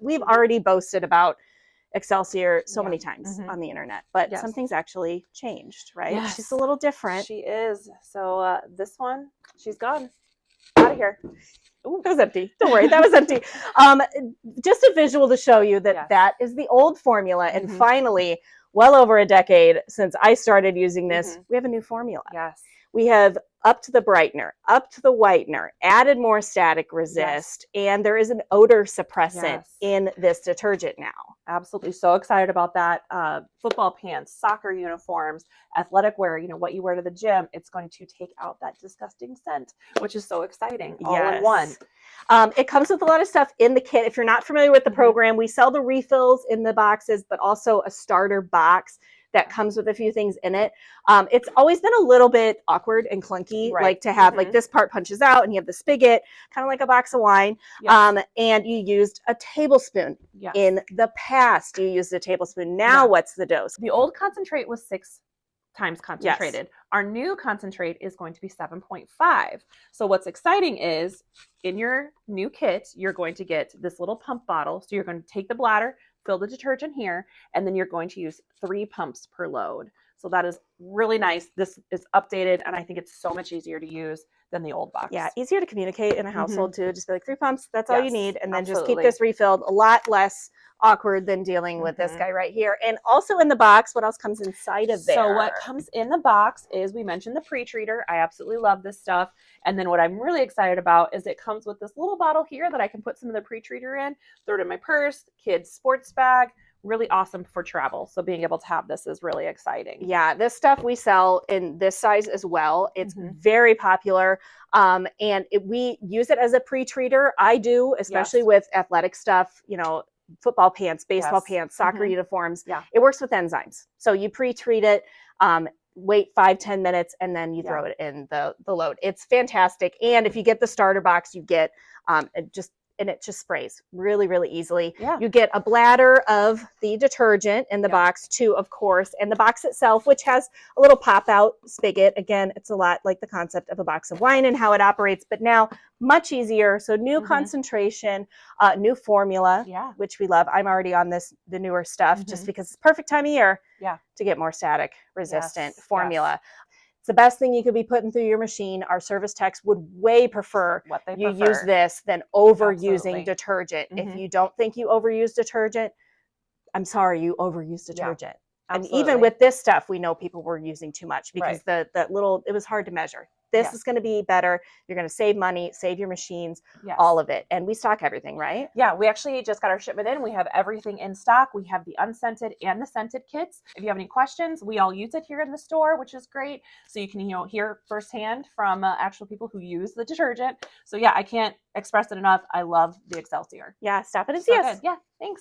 we've already boasted about Excelsior so many times Mm-hmm. on the internet, but Yes. something's actually changed, right? Yes. She's a little different. She is. So this one, she's gone. Out of here. Ooh, that was empty. Don't worry, that was empty. Just a visual to show you that Yes. that is the old formula. And Mhm. finally, well over a decade since I started using this, we have a new formula. Yes. We have upped the brightener, upped the whitener, added more static resist, and there is an odor suppressant in this detergent now. Absolutely. So excited about that. Football pants, soccer uniforms, athletic wear, what you wear to the gym, it's going to take out that disgusting scent, which is so exciting. All in one. It comes with a lot of stuff in the kit. If you're not familiar with the program, we sell the refills in the boxes, but also a starter box that comes with a few things in it. It's always been a little bit awkward and clunky, like to have like this part punches out and you have the spigot, kind of like a box of wine. And you used a tablespoon. In the past, you used a tablespoon. Now what's the dose? The old concentrate was 6 times concentrated. Our new concentrate is going to be 7.5. So what's exciting is in your new kit, you're going to get this little pump bottle. So you're going to take the bladder, fill the detergent here, and then you're going to use 3 pumps per load. So that is really nice. This is updated, and I think it's so much easier to use than the old box. Yeah, easier to communicate in a household too. Just be like 3 pumps, that's all you need. And then just keep this refilled. A lot less awkward than dealing with this guy right here. And also in the box, what else comes inside of there? So what comes in the box is, we mentioned the pre-treater. I absolutely love this stuff. And then what I'm really excited about is it comes with this little bottle here that I can put some of the pre-treater in, throw it in my purse, kids' sports bag. Really awesome for travel. So being able to have this is really exciting. Yeah, this stuff we sell in this size as well. It's very popular. We use it as a pre-treater. I do, especially with athletic stuff, football pants, baseball pants, soccer uniforms. It works with enzymes. So you pre-treat it, wait 5-10 minutes, and then you throw it in the load. It's fantastic. And if you get the starter box, you get and it just sprays really, really easily. You get a bladder of the detergent in the box too, of course, and the box itself, which has a little pop-out spigot. Again, it's a lot like the concept of a box of wine and how it operates, but now much easier. So new concentration, new formula, which we love. I'm already on the newer stuff just because it's perfect time of year to get more static resistant formula. The best thing you could be putting through your machine. Our service techs would way prefer you use this than overusing detergent. If you don't think you overuse detergent, I'm sorry, you overuse detergent. And even with this stuff, we know people were using too much because it was hard to measure. This is going to be better. You're going to save money, save your machines, all of it. And we stock everything, right? Yeah, we actually just got our shipment in. We have everything in stock. We have the unscented and the scented kits. If you have any questions, we all use it here in the store, which is great. So you can hear firsthand from actual people who use the detergent. So yeah, I can't express it enough. I love the Excelsior. Yeah, stop it and see us. Yeah, thanks.